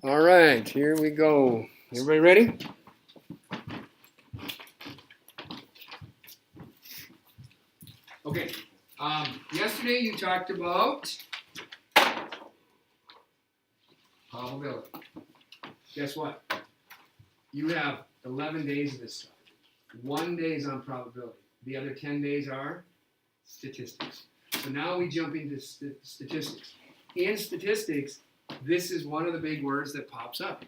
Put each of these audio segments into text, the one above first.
All right, here we go. Everybody ready? Okay. Yesterday you talked about probability. Guess what? You have 11 days of this stuff. 1 day is on probability. The other 10 days are statistics. So now we jump into statistics. In statistics, this is one of the big words that pops up.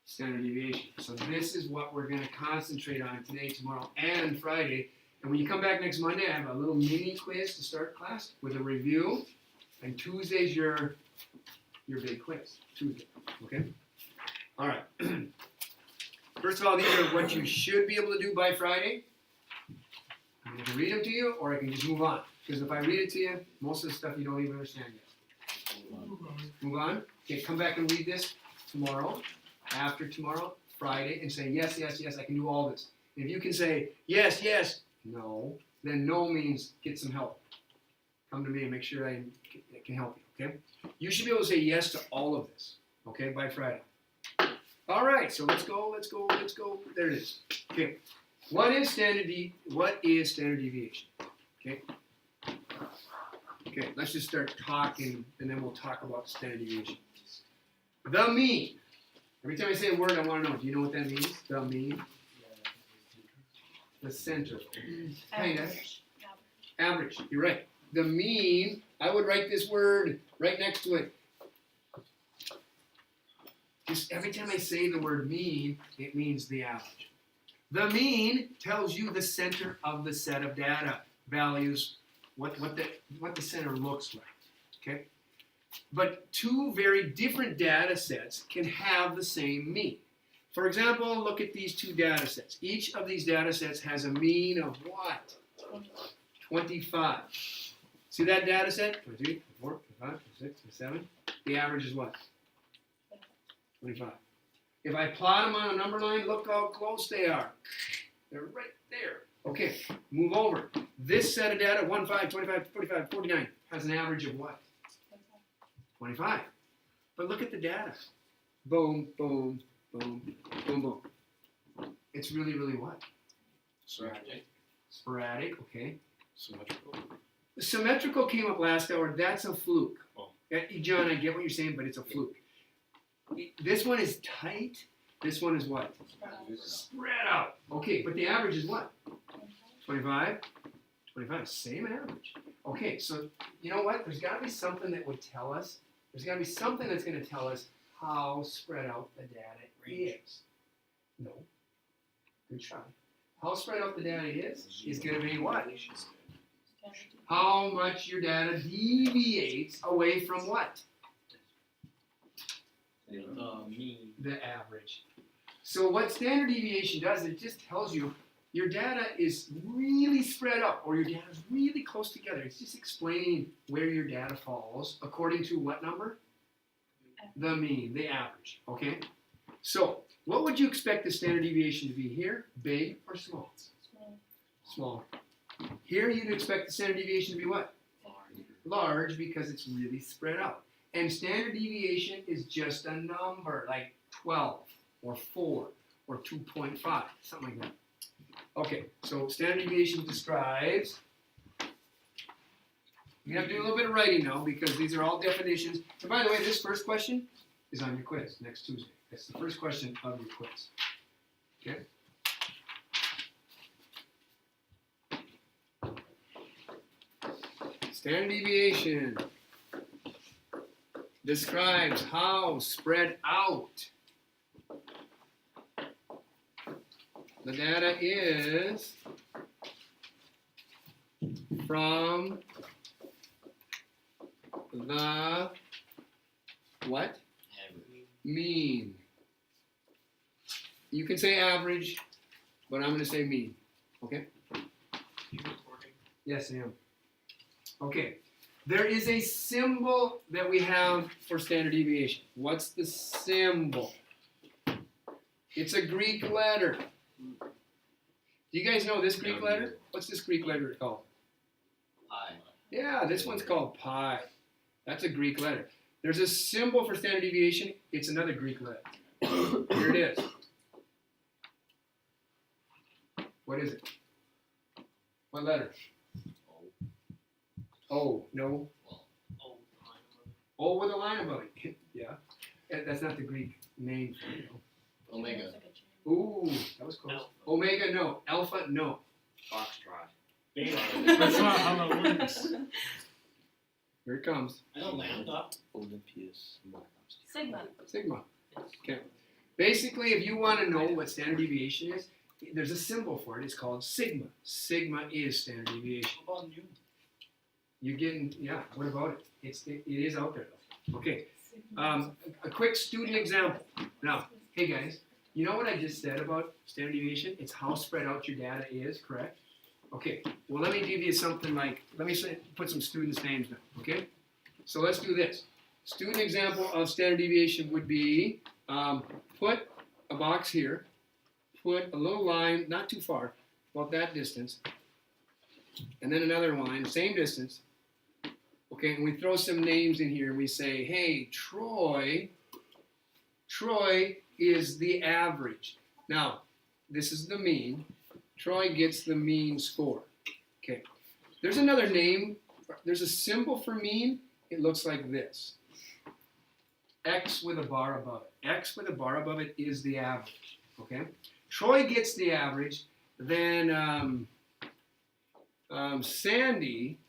Standard deviation. So this is what we're going to concentrate on today, tomorrow, and Friday. And when you come back next Monday, I have a little mini quiz to start class with a review. And Tuesday's your big quiz. Tuesday. Okay? All right. First of all, these are what you should be able to do by Friday. I can read them to you, or I can just move on. Because if I read it to you, most of the stuff you don't even understand yet. Move on. Okay, come back and read this tomorrow, after tomorrow, Friday, and say, yes, yes, yes, I can do all this. And if you can say, yes, yes, no, then no means get some help. Come to me and make sure I can help you, okay? You should be able to say yes to all of this, okay, by Friday. All right, so let's go. There it is. Okay, what is standard deviation? Okay. Okay, let's just start talking, and then we'll talk about standard deviation. The mean. Every time I say a word, I want to know. Do you know what that means? The mean. The center. Kind of. Average. You're right. The mean. I would write this word right next to it. Just every time I say the word mean, it means the average. The mean tells you the center of the set of data values, what the center looks like. Okay? But two very different data sets can have the same mean. For example, look at these two data sets. Each of these data sets has a mean of what? 25. See that data set? 23, 24, 25, 26, 27. The average is what? 25. If I plot them on a number line, look how close they are. They're right there. Okay, move over. This set of data, 1, 5, 25, 45, 49, has an average of what? 25. But look at the data. Boom, boom, boom, boom, boom. It's really, really what? Sporadic, okay. The symmetrical came up last hour. That's a fluke. Oh. John, I get what you're saying, but it's a fluke. This one is tight. This one is what? Spread out. Okay, but the average is what? 25. 25. Same average. Okay, so you know what? There's got to be something that would tell us. There's got to be something that's going to tell us how spread out the data is. No. Good try. How spread out the data is going to be what? How much your data deviates away from what? The average. So what standard deviation does, it just tells you your data is really spread up, or your data is really close together. It's just explaining where your data falls according to what number? The mean, the average. Okay? So what would you expect the standard deviation to be here? Big or small? Small. Here you'd expect the standard deviation to be what? Large, because it's really spread out. And standard deviation is just a number, like 12 or 4 or 2.5, something like that. Okay, so standard deviation describes, you have to do a little bit of writing now because these are all definitions. And by the way, this first question is on your quiz next Tuesday. That's the first question of your quiz. Okay? Standard deviation describes how spread out the data is from the what? Mean. You can say average, but I'm going to say mean. Okay? Yes, I am. Okay. There is a symbol that we have for standard deviation. What's the symbol? It's a Greek letter. Do you guys know this Greek letter? What's this Greek letter called? Pi. Yeah, this one's called pi. That's a Greek letter. There's a symbol for standard deviation. It's another Greek letter. Here it is. What is it? What letter? O. No. O with a line above it. Yeah. That's not the Greek name for it. Omega. Ooh, that was close. Alpha. Omega, no. Alpha, no. Foxtrot. That's not how that works. Here it comes. I know lambda. Olympius. Sigma. Sigma. Okay. Basically, if you want to know what standard deviation is, there's a symbol for it. It's called sigma. Sigma is standard deviation. What about nu? You're getting, yeah, what about it? It is out there, though. Okay. A quick student example. Now, hey guys, you know what I just said about standard deviation? It's how spread out your data is, correct? Okay, well let me give you something like, put some students' names down, okay? So let's do this. Student example of standard deviation would be, put a box here, put a little line, not too far, about that distance, and then another line, same distance, okay, and we throw some names in here and we say, hey, Troy is the average. Now, this is the mean. Troy gets the mean score. Okay. There's another name. There's a symbol for mean. It looks like this. X with a bar above it. X with a bar above it is the average. Okay. Troy gets the average. Then Sandy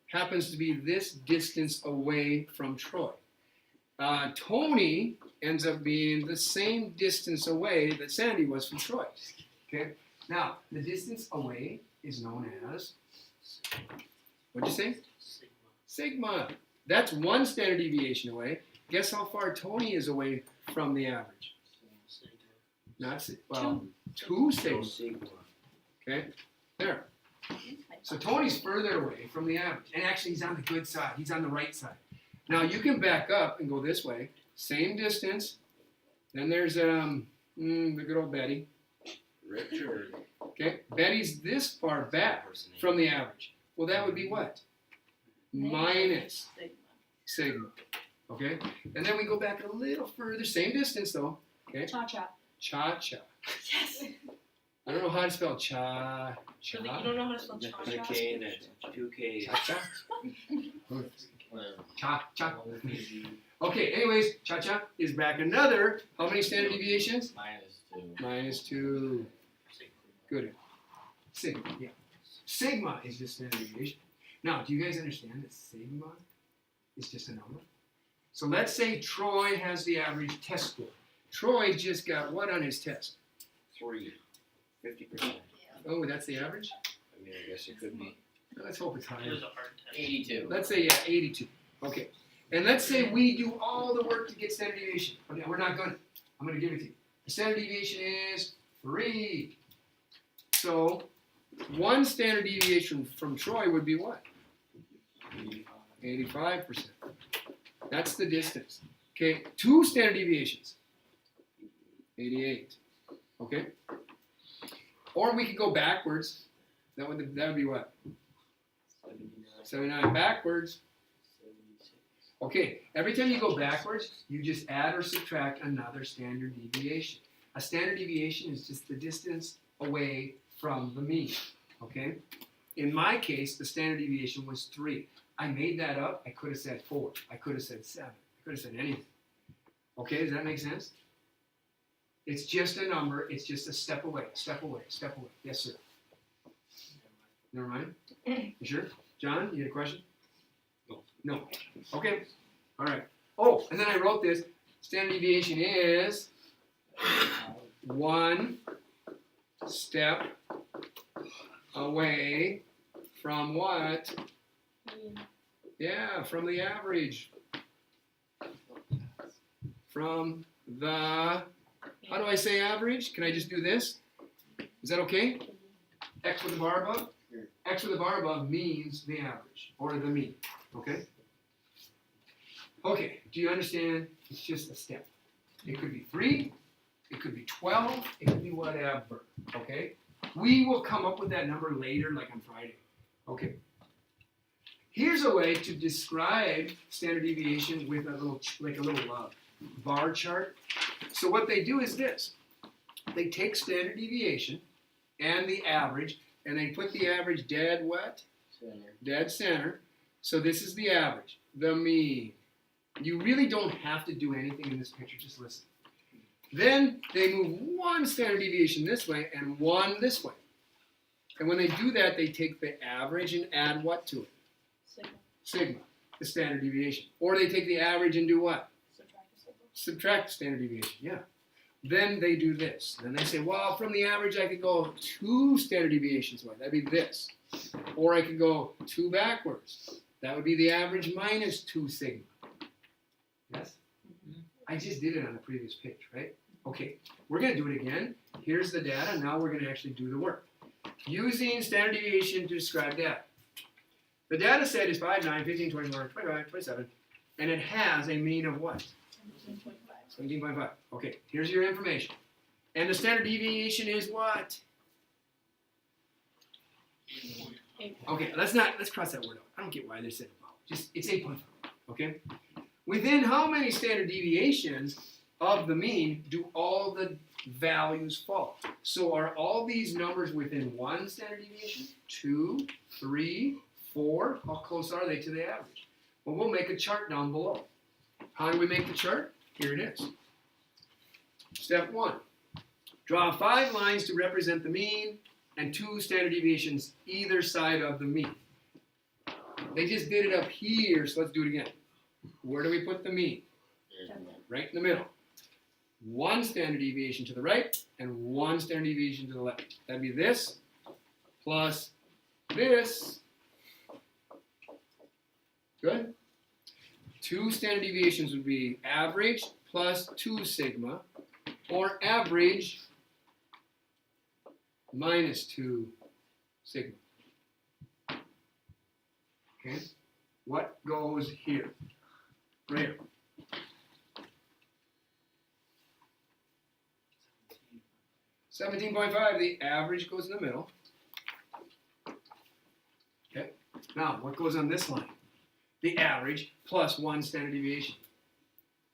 happens to be this distance away from Troy. Tony ends up being the same distance away that Sandy was from Troy. Okay. Now, the distance away is known as, what'd you say? Sigma. That's one standard deviation away. Guess how far Tony is away from the average? Not sigma. Well, 2 sigma. Okay. There. So Tony's further away from the average. And actually, he's on the good side. He's on the right side. Now, you can back up and go this way. Same distance. Then there's the good old Betty. Richard. Okay, Betty's this far back from the average. Well, that would be what? Minus sigma. Okay, and then we go back a little further. Same distance though. Okay. Cha-cha. Cha-cha. Yes. I don't know how to spell cha. You don't know how to spell Put a cha-cha? K in it. 2 Ks. Cha-cha. Cha-cha. Okay, anyways, cha-cha is back another, how many standard deviations? -2. -2. Good. Sigma, yeah. Sigma is just standard deviation. Now, do you guys understand that sigma is just a number? So let's say Troy has the average test score. Troy just got what on his test? 3. 50%. Oh, that's the average? I mean, I guess it could be Let's hope it's It higher. was a hard test. 82. Let's say, yeah, 82. Okay. And let's say we do all the work to get standard deviation. Okay, we're not going to. I'm going to give it to you. The standard deviation is 3. So, one standard deviation from Troy would be what? 85%. That's the distance. Okay, 2 standard deviations. 88. Okay? Or we could go backwards. That would be what? 79 backwards. Okay, every time you go backwards, you just add or subtract another standard deviation. A standard deviation is just the distance away from the mean, okay? In my case, the standard deviation was 3. I made that up. I could have said 4. I could have said 7. I could have said anything. Okay, does that make sense? It's just a number. It's just a step away, step away, step away. Yes, sir. Never mind? You sure? John, you had a question? No. Okay. All right. Oh, and then I wrote this. Standard deviation is 1 step away from what? Yeah, from the average. From the, how do I say average? Can I just do this? Is that okay? X with the bar above? X with the bar above means the average, or the mean, okay? Okay, do you understand? It's just a step. It could be 3, it could be 12, it could be whatever, okay? We will come up with that number later, like on Friday. Okay. Here's a way to describe standard deviation with a little, bar chart. So what they do is this. They take standard deviation and the average, and they put the average dead what? Center. Dead center. So this is the average, the mean. You really don't have to do anything in this picture, just listen. Then they move one standard deviation this way and one this way. And when they do that, they take the average and add what to it? Sigma. Sigma, the standard deviation. Or they take the average and do what? Subtract the sigma. Subtract the standard deviation, yeah. Then they do this. Then they say, well, from the average, I could go 2 standard deviations away. That'd be this. Or I could go 2 backwards. That would be the average minus 2 sigma. Yes? I just did it on the previous page, right? Okay, we're going to do it again. Here's the data. Now we're going to actually do the work. Using standard deviation to describe data. The data set is 5, 9, 15, 24, 25, 27, and it has a mean of what? 17.5. 17.5. Okay, here's your information. And the standard deviation is what? Okay, let's cross that word out. I don't get why they said about. Just, it's 8.5, okay? Within how many standard deviations of the mean do all the values fall? So are all these numbers within 1 standard deviation? 2, 3, 4? How close are they to the average? Well, we'll make a chart down below. How do we make the chart? Here it is. Step 1. Draw 5 lines to represent the mean and 2 standard deviations either side of the mean. They just did it up here, so let's do it again. Where do we put the mean? Right in the middle. 1 standard deviation to the right and 1 standard deviation to the left. That'd be this plus this. Good? 2 standard deviations would be average plus 2 sigma, or average minus 2 sigma. Okay? What goes here? Right here. 17.5, the average goes in the middle. Okay? Now, what goes on this line? The average plus 1 standard deviation.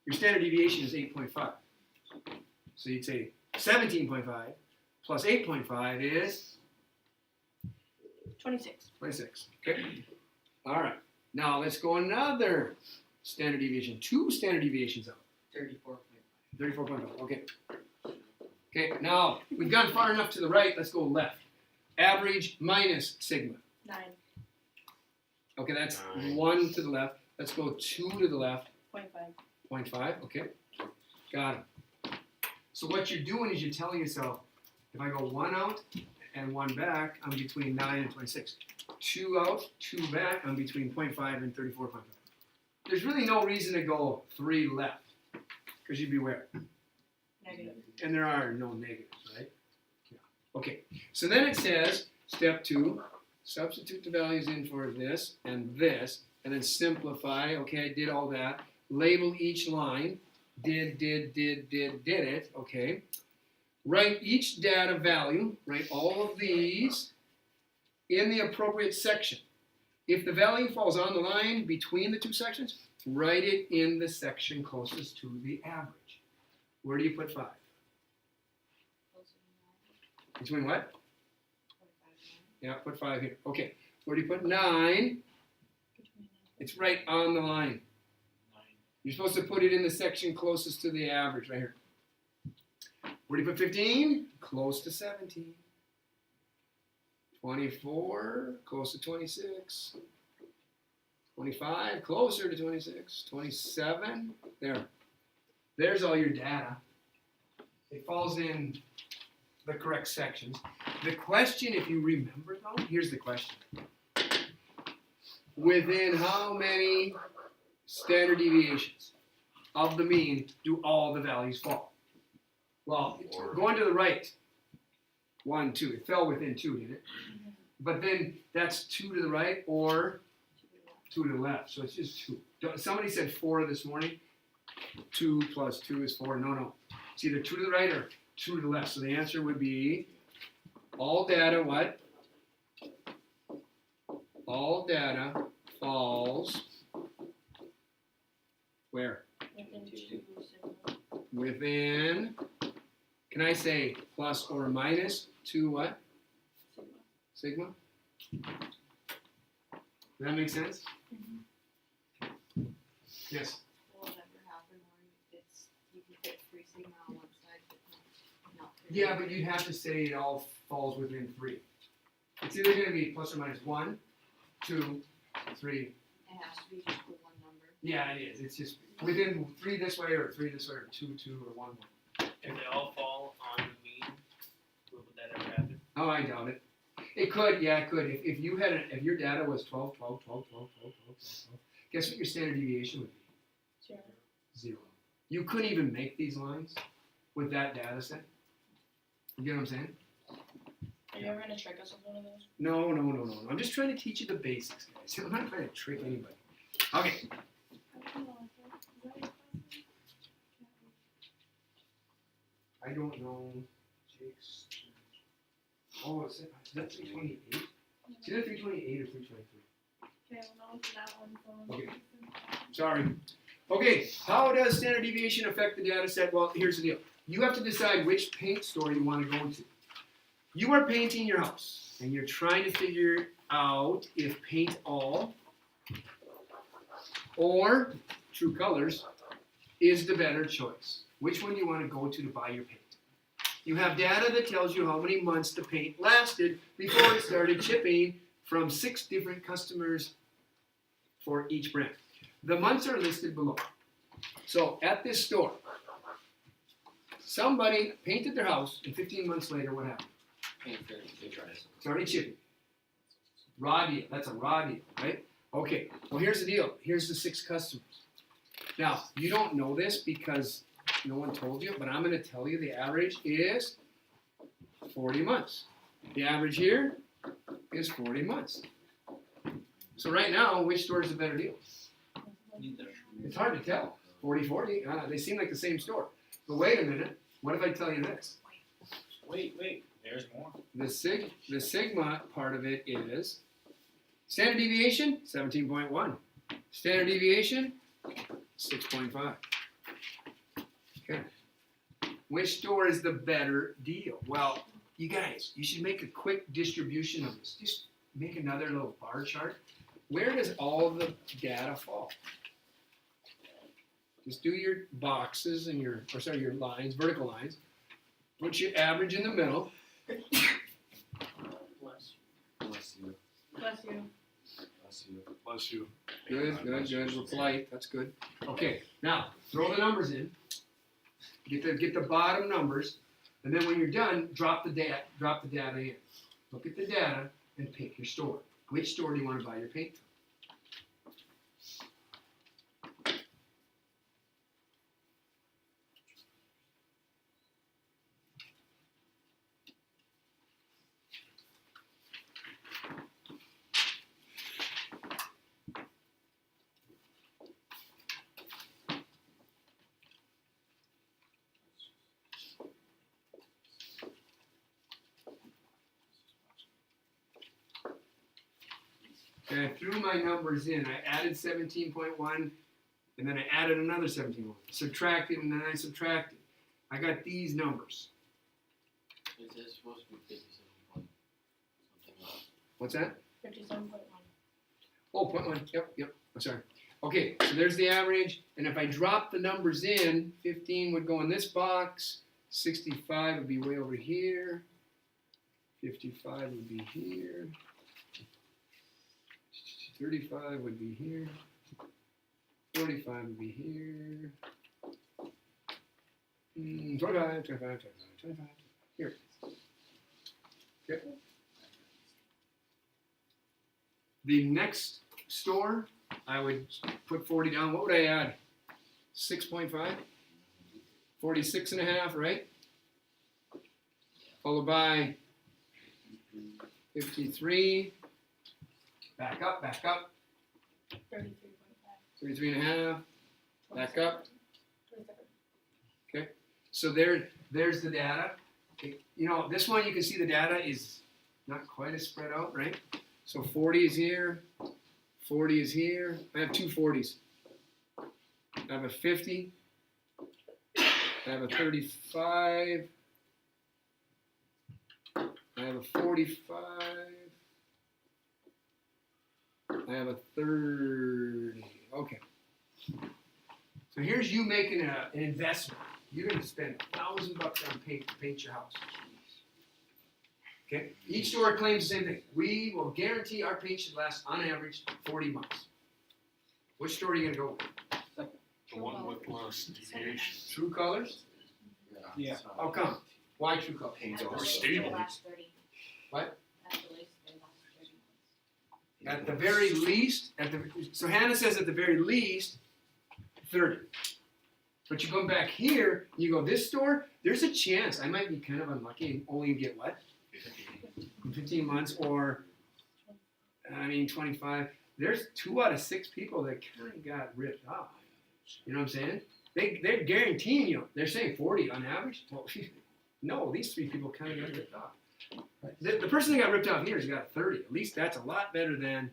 Your standard deviation is 8.5. So you'd say 17.5 plus 8.5 is 26. 26. Okay? All right. Now let's go another standard deviation. 2 standard deviations out. 34.5. 34.5. Okay. Okay, now we've gone far enough to the right. Let's go left. Average minus sigma. 9. Okay, that's 9. 1 to the left. Let's go 2 to the left. 0.5. 0.5. Okay. Got it. So what you're doing is you're telling yourself, if I go 1 out and 1 back, I'm between 9 and 26. 2 out, 2 back, I'm between 0.5 and 34.5. There's really no reason to go 3 left, because you'd be where? Negative. And there are no negatives, right? Yeah. Okay, so then it says, step 2, substitute the values in for this, and then simplify. Okay, I did all that. Label each line. Did it. Okay. Write each data value, write all of these in the appropriate section. If the value falls on the line between the 2 sections, write it in the section closest to the average. Where do you put 5? Between what? Yeah, put 5 here. Okay. Where do you put 9? It's right on the line. You're supposed to put it in the section closest to the average, right here. Where do you put 15? Close to 17. 24, close to 26. 25, closer to 26. 27, there. There's all your data. It falls in the correct sections. The question, if you remember though, here's the question. Within how many standard deviations of the mean do all the values fall? Well, going to the right, 1, 2. It fell within 2, didn't it? But then that's 2 to the right or 2 to the left. So it's just 2. Somebody said 4 this morning. 2 plus 2 is 4. No. It's either 2 to the right or 2 to the left. So the answer would be all data what? All data falls where? Within two sigma. Within, can I say plus or minus 2 what? Sigma. Sigma? Does that make sense? Yes. Will it ever happen where you can fit 3 sigma on one side, but not 3? Yeah, but you'd have to say it all falls within 3. It's either going to be plus or minus 1, 2, 3. It has to be just the one number. Yeah, it is. It's just within 3 this way, or 3 this way, or 2, 2, or 1, 1. If they all fall on the mean, would that ever happen? Oh, I doubt it. It could, yeah, it could. If you had if your data was 12, 12, 12, 12, 12, 12, 12, guess what your standard deviation would be? 0. 0. You couldn't even make these lines with that data set. You get what I'm saying? Are you ever gonna trick us with one of those? No. I'm just trying to teach you the basics, guys. I'm not trying to trick anybody. Okay. I don't know. Jake's. Oh, is that 328? Is it 328 or 323? Okay, well, no, that one. Okay. Sorry. Okay, how does standard deviation affect the data set? Well, here's the deal. You have to decide which paint store you want to go to. You are painting your house, and you're trying to figure out if paint all or True Colors is the better choice. Which one do you want to go to buy your paint? You have data that tells you how many months the paint lasted before it started chipping from 6 different customers for each brand. The months are listed below. So at this store, somebody painted their house, and 15 months later, what happened? It's already chipping. Raw deal. That's a raw deal, right? Okay. Well, here's the deal. Here's the 6 customers. Now, you don't know this because no one told you, but I'm going to tell you the average is 40 months. The average here is 40 months. So right now, which store is the better deal? Neither. It's hard to tell. 40-40, they seem like the same store. But wait a minute, what if I tell you this? Wait, there's more. The sigma part of it is standard deviation, 17.1. Standard deviation, 6.5. Okay. Which store is the better deal? Well, you guys, you should make a quick distribution of this. Just make another little bar chart. Where does all the data fall? Just do your boxes and your lines, vertical lines. Put your average in the middle. Bless Bless you. Bless you. Bless you. Bless you. Good. We're polite. That's good. Okay. Now throw the numbers in. Get the bottom numbers, and then when you're done, drop the data in. Look at the data and pick your store. Which store do you want to buy your paint from? And I threw my numbers in. I added 17.1, and then I added another 17.1. Subtracted, and then I subtracted. I got these numbers. Is this supposed to be 57 point something else? What's that? 57.1. Oh, 0.1. Yep. I'm sorry. Okay, so there's the average. And if I drop the numbers in, 15 would go in this box. 65 would be way over here. 55 would be here. 35 would be here. 45 would be here. 25. Here. Okay. The next store, I would put 40 down. What would I add? 6.5? 46.5, right? Followed by 53. Back up. 33.5. 33.5. Back up. 27. So there's the data. You know, this one you can see the data is not quite as spread out, right? So 40 is here, 40 is here. I have two 40s. I have a 50. I have a 35. I have a 45. I have a 30. Okay. So here's you making an investment. You're going to spend $1,000 on paint to paint your house. Okay? Each store claims the same thing. We will guarantee our paint should last, on average, 40 months. Which store are you going to go with? The one with less deviation. True Colors? Yeah. How come? Why True Colors? Paint's At the more least stable. they last 30. What? At the least they last 30 months. At the very least, so Hannah says at the very least, 30. But you go back here, you go, this store, there's a chance I might be kind of unlucky and only get what? 15 months or, 25. There's 2 out of 6 people that kind of got ripped off. You know what I'm saying? They're guaranteeing you, they're saying 40 on average. Well, no, these 3 people kind of got ripped off. The person that got ripped off here has got 30. At least that's a lot better than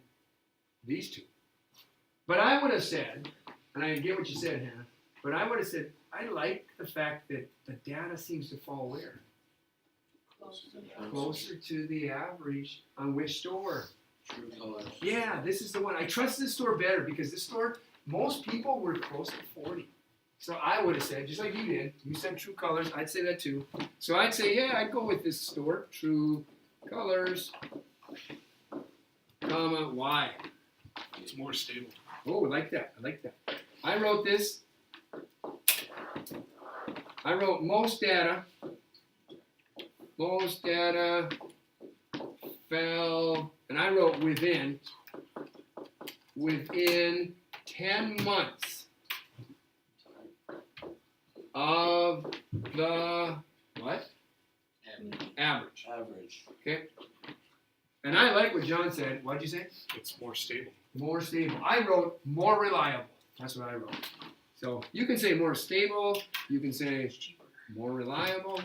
these 2. But I would have said, and I get what you said, Hannah, but I would have said, I like the fact that the data seems to fall where? Closer to the average on which store? True Colors. Yeah, this is the one. I trust this store better because this store, most people were close to 40. So I would have said, just like you did, you said True Colors, I'd say that too. So I'd say, yeah, I'd go with this store, True Colors, comma, why? It's more stable. Oh, I like that. I wrote this. I wrote most data fell, and I wrote within 10 months of the, what? Average. Average. Okay? And I like what John said. What'd you say? It's more stable. More stable. I wrote more reliable. That's what I wrote. So you can say more stable. You can say more reliable.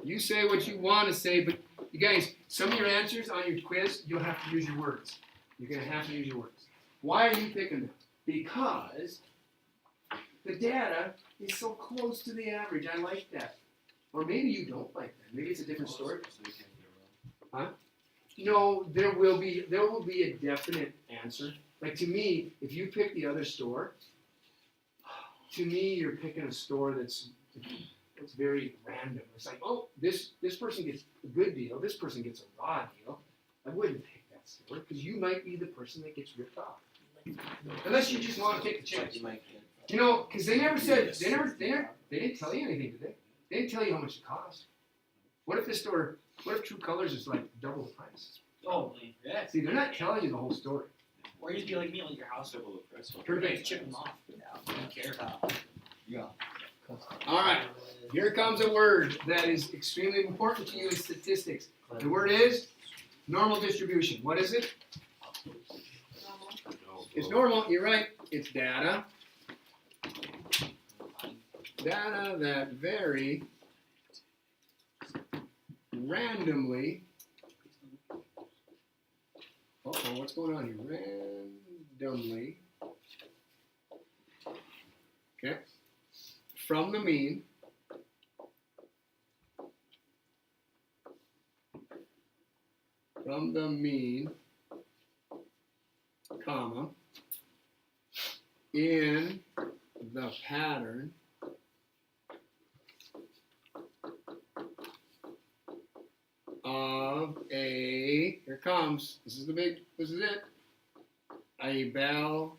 You say what you want to say, but you guys, some of your answers on your quiz, you'll have to use your words. You're going to have to use your words. Why are you picking them? Because the data is so close to the average. I like that. Or maybe you don't like that. Maybe it's a different story. So you can't get around. No, there will be a definite answer. Like to me, if you pick the other store, to me you're picking a store that's very random. It's like, oh, this person gets a good deal, this person gets a raw deal. I wouldn't pick that store because you might be the person that gets ripped off. Unless you just want to take a chance. You might get. You know, because they never said they didn't tell you anything, did they? They didn't tell you how much it cost. What if True Colors is like double the price? Oh, yeah. See, they're not telling you the whole story. Or you'd be like me, like your house. Double the price. Perfect. Chip them off. I don't care. Yeah. All right, here comes a word that is extremely important to you in statistics. The word is normal distribution. What is it? It's normal, you're right. It's data. Data that vary randomly. Uh-oh, what's going on here? Randomly. Okay. From the mean. From the mean, comma, in the pattern of a, here comes, this is it, a bell-shaped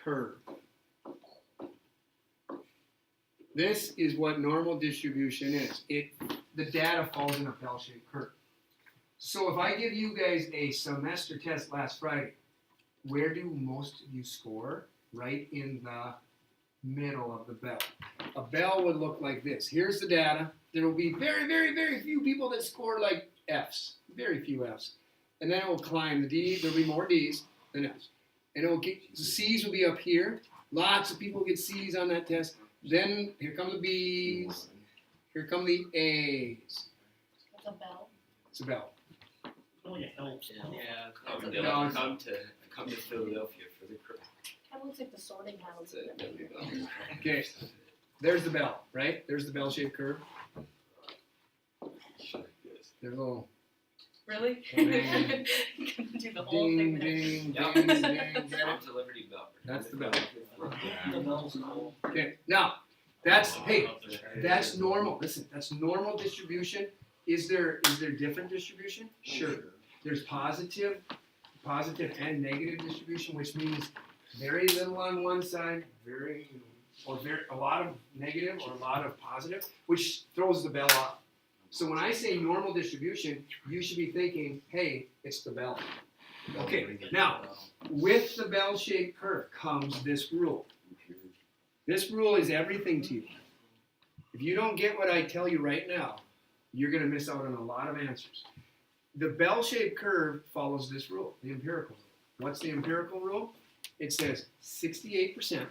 curve. This is what normal distribution is. The data falls in a bell-shaped curve. So if I give you guys a semester test last Friday, where do most of you score? Right in the middle of the bell. A bell would look like this. Here's the data. There will be very, very, very few people that score like Fs. Very few Fs. And then it will climb the D. There'll be more Ds than Fs. And it will get, the C's will be up here. Lots of people get C's on that test. Then here come the B's. Here come the A's. That's a bell. It's a bell. Oh, yeah, no. Yeah. No, Come to Philadelphia for the crack. That looks like the sorting house. That's it. That'd be about- Okay. There's the bell, right? There's the bell-shaped curve. Shit like this. There's a little Really? Ding. Gonna do the whole ding, thing there. ding, Yep. ding, ding. Get it? Come to Liberty Bell. That's the bell. The bell's cool. Okay. Now, that's that's normal. Listen, that's normal distribution. Is there different distribution? Sure. There's positive and negative distribution, which means very little on one side, a lot of negative or a lot of positive, which throws the bell off. So when I say normal distribution, you should be thinking, hey, it's the bell. Okay, now, with the bell-shaped curve comes this rule. This rule is everything to you. If you don't get what I tell you right now, you're going to miss out on a lot of answers. The bell-shaped curve follows this rule, the empirical rule. What's the empirical rule? It says 68%,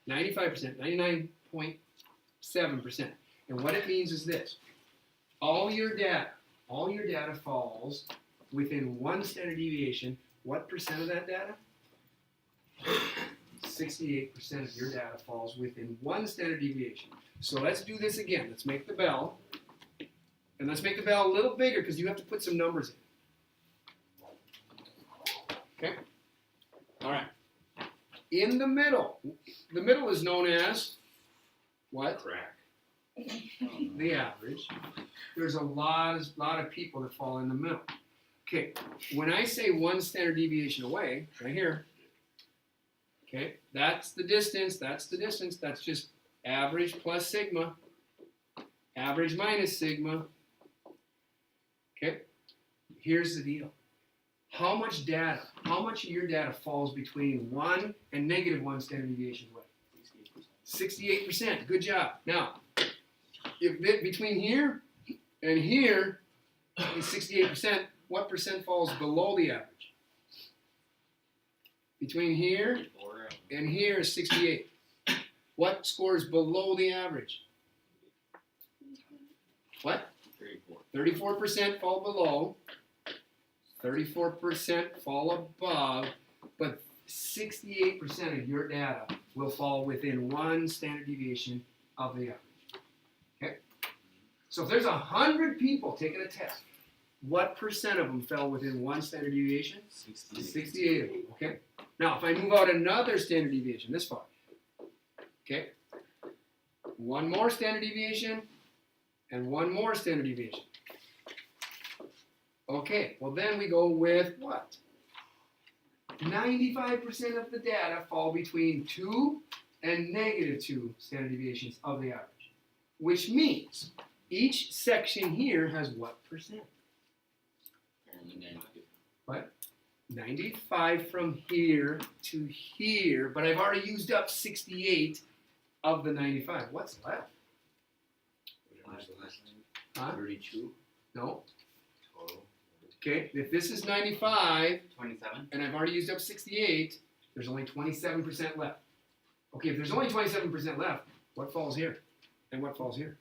95%, 99.7%. And what it means is this. All your data falls within one standard deviation. What percent of that data? 68% of your data falls within one standard deviation. So let's do this again. Let's make the bell. And let's make the bell a little bigger because you have to put some numbers in. Okay? All right. In the middle is known as what? Crack. The average. There's a lot of people that fall in the middle. Okay, when I say one standard deviation away, right here, okay, that's the distance, that's just average plus sigma, average minus sigma. Okay, here's the deal. How much of your data falls between 1 and -1 standard deviations away? 68%, good job. Now, if between here and here is 68%, what percent falls below the average? Between here and here is 68. What scores below the average? What? 34% fall below, 34% fall above, but 68% of your data will fall within one standard deviation of the average. Okay? So if there's 100 people taking a test, what percent of them fell within one standard deviation? 68 of them. Okay? Now, if I move out another standard deviation, this far, okay? One more standard deviation and one more standard deviation. Okay, well then we go with what? 95% of the data fall between 2 and -2 standard deviations of the average. Which means each section here has what percent? 95 from here to here, but I've already used up 68 of the 95. What's left? Whatever's left. Huh? 32 No. total. Okay, if this is 95 27? and I've already used up 68, there's only 27% left. Okay, if there's only 27% left, what falls here? And what falls here?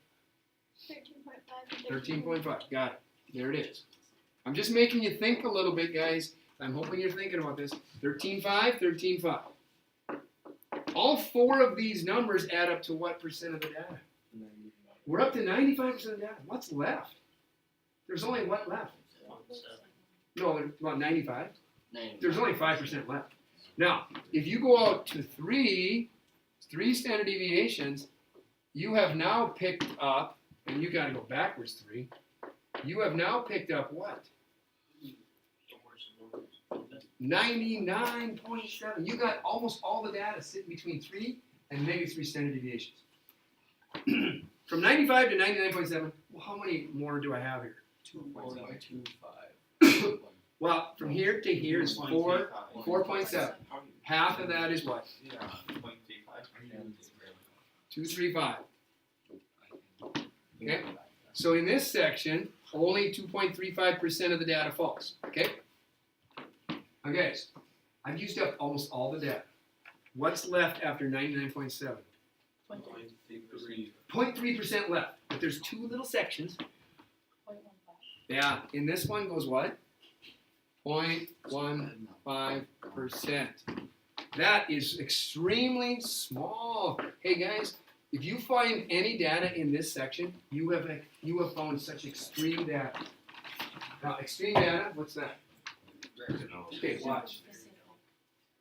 13.5. 13.5. Got it. There it is. I'm just making you think a little bit, guys. I'm hoping you're thinking about this. 13.5, 13.5. All four of these numbers add up to what percent of the data? We're up to 95% of the data. What's left? There's only what left? No, there's about 95. There's only 5% left. Now, if you go out to three standard deviations, you have now picked up, and you got to go backwards 3. You have now picked up what? 99.7. You got almost all the data sitting between 3 and -3 standard deviations. From 95 to 99.7, well, how many more do I have here? 2.25. Well, from here to here is 4.7. Half of that is what? 235. Okay? So in this section, only 2.35% of the data falls. Okay? Okay, so I've used up almost all the data. What's left after 99.7? 20. 0.3% left, but there's two little sections. 0.15. Yeah, in this one goes what? 0.15%. That is extremely small. Hey guys, if you find any data in this section, you have found such extreme data. Now, extreme data, what's that? Okay, watch.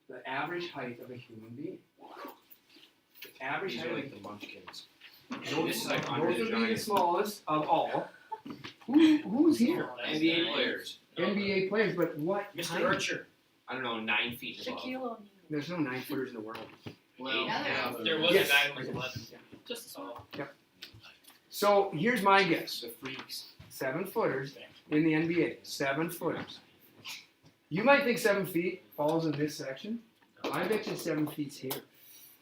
The average height of a human being. The average These height are of like the munchkins. those, This is like Andre those the would be the Giant. smallest of all. Who's here? NBA players. NBA players, but what? Mr. height? Archer. I don't know, 9 feet above. Shaquille O'Neal. There's no 9-footers in the world. Well, Yeah. There was Yes. a guy who was 11. Just so. So here's my guess. The freaks. 7-footers in the NBA. 7-footers. You might think 7 feet falls in this section. I bet you 7 feet's here.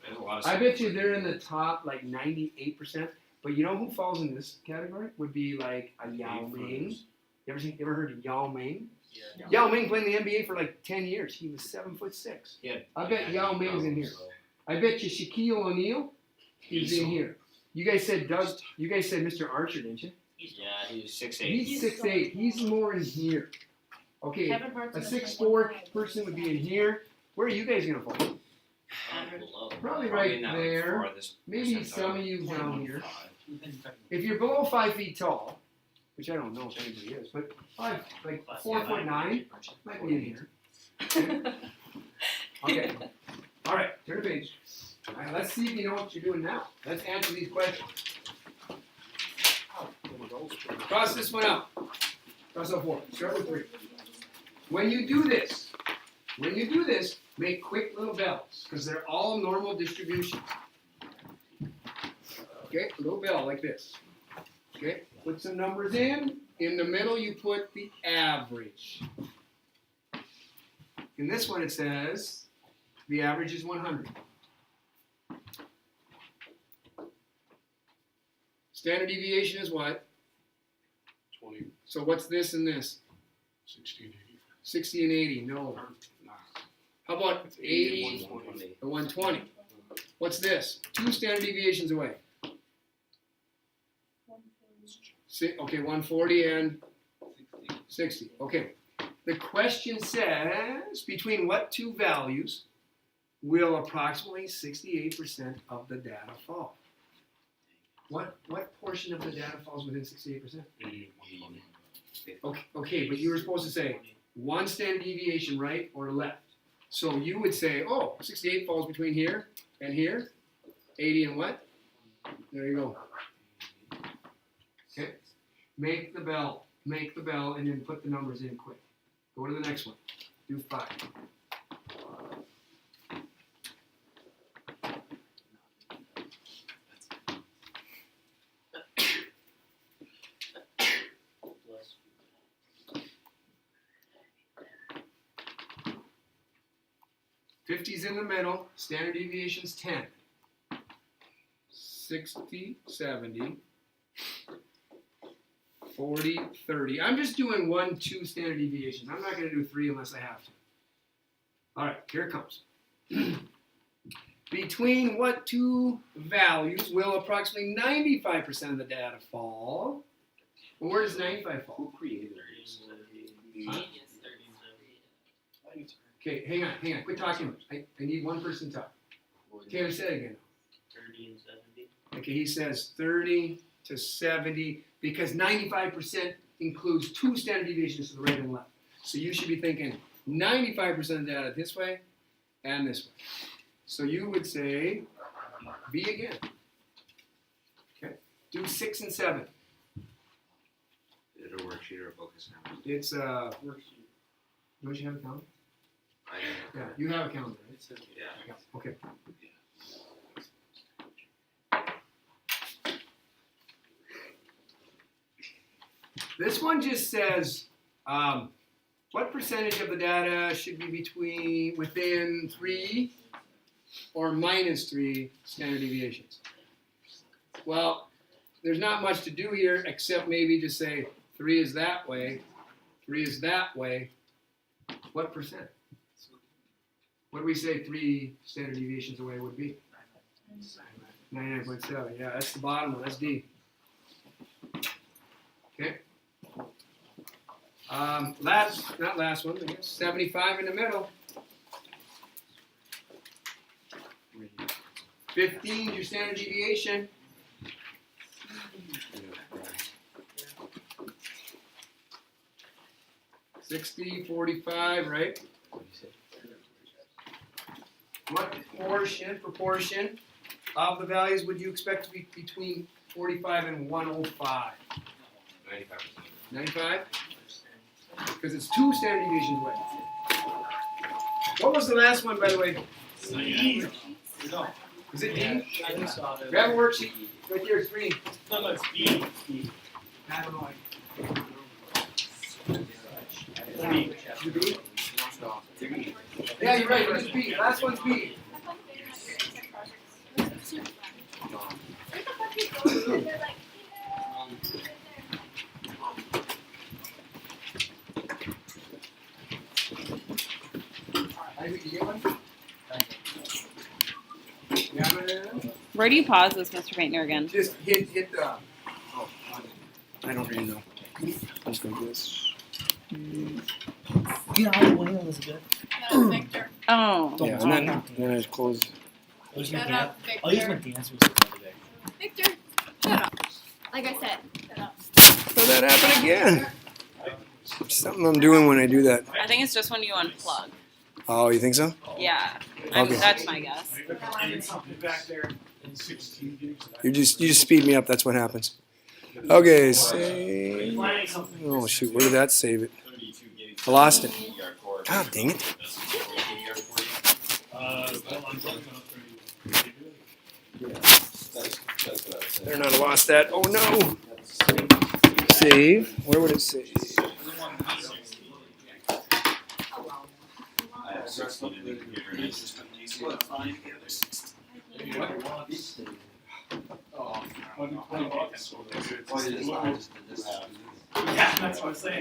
There's a lot of I bet you they're in the top like 98%. But you know who falls in this category? Would be like a Yao Ming. You ever heard of Yao Ming? Yeah. Yao Ming played in the NBA for like 10 years. He was 7'6". Yeah. I bet Yao Ming's in here. I bet you Shaquille O'Neal is in here. You guys said Mr. Archer, didn't you? yeah, He's 6'8". He's 6'8". He's more in here. Okay, Kevin Hart's a in the 6'4" 1.5. person would be in here. Where are you guys gonna fall? Probably right in that there. farthest Maybe percentile. some of you down here. 0.15. If you're below 5 feet tall, which I don't know if anybody is, but 4'9", might be in here. Okay. All right, turn the page. All right, let's see if you know what you're doing now. Let's answer these questions. Cross this one out. Cross out 4. Start with 3. When you do this, make quick little bells, because they're all normal distributions. Okay, a little bell like this. Okay, put some numbers in. In the middle, you put the average. In this one, it says the average is 100. Standard deviation is what? 20, So what's this and this? 60, 80. 60 and 80. No. How about 80 120. and 120? What's this? 2 standard deviations away. Okay, 140 and 60. Okay. The question says, between what two values will approximately 68% of the data fall? What portion of the data falls within 68%? 80, 120. Okay, but you were supposed to say 1 standard deviation right or left. So you would say, oh, 68 falls between here and here. 80 and what? There you go. Okay. Make the bell, and then put the numbers in quick. Go to the next one. Do 5. plus 50's in the middle. Standard deviation's 10. 60, 70, 40, 30. I'm just doing 1, 2 standard deviations. I'm not going to do 3 unless I have to. All right, here it comes. Between what two values will approximately 95% of the data fall? Well, where does 95 fall? Who created 30 this? and 70. Huh? 30 and 70. Okay, hang on. Quit talking. I need one person to talk. Taylor, say it again. 30 and 70. Okay, he says 30 to 70 because 95% includes 2 standard deviations to the right and left. So you should be thinking 95% of the data this way and this way. So you would say B again. Okay, do 6 and 7. Is it a worksheet or a focus now? It's don't you have a calendar? Yeah, you have a calendar, right? Yeah. Yeah. Okay. This one just says, what percentage of the data should be within 3 or minus 3 standard deviations? Well, there's not much to do here except maybe just say 3 is that way, 3 is that way. What percent? What do we say 3 standard deviations away would be? 99.7, yeah, that's the bottom one, that's D. Okay. Not last one, I guess, 75 in the middle. 15 is your standard deviation. 60, 45, right? What proportion of the values would you expect to be between 45 and 105? 95%. 95? Because it's 2 standard deviations away. What was the last one, by the way? Is it D? I just saw that. Grab a worksheet. Right there, it's green. No, it's B. I don't know. B. Is it B? Yeah, you're right. It's B. Last one's B. Isaac, you get one? Yeah, Where do you pause this, Mr. Painter, again? just hit the. I don't really know. Let's go do this. Get out of the way, Elizabeth. Victor. Oh. Yeah, and then I just close. Shut up, I'll use my Victor. dance moves the other day. Victor, shut up. Like I said, shut up. So that happened again. Something I'm doing when I do that. I think it's just when you unplug. Oh, you think so? Yeah. Okay. That's my guess. You just speed me up. That's what happens. Okay, save. Oh shoot, where did that save it? I lost it. God dang it. Better not have lost that. Oh no. Save. Where would it save? Yeah, that's what I'm saying.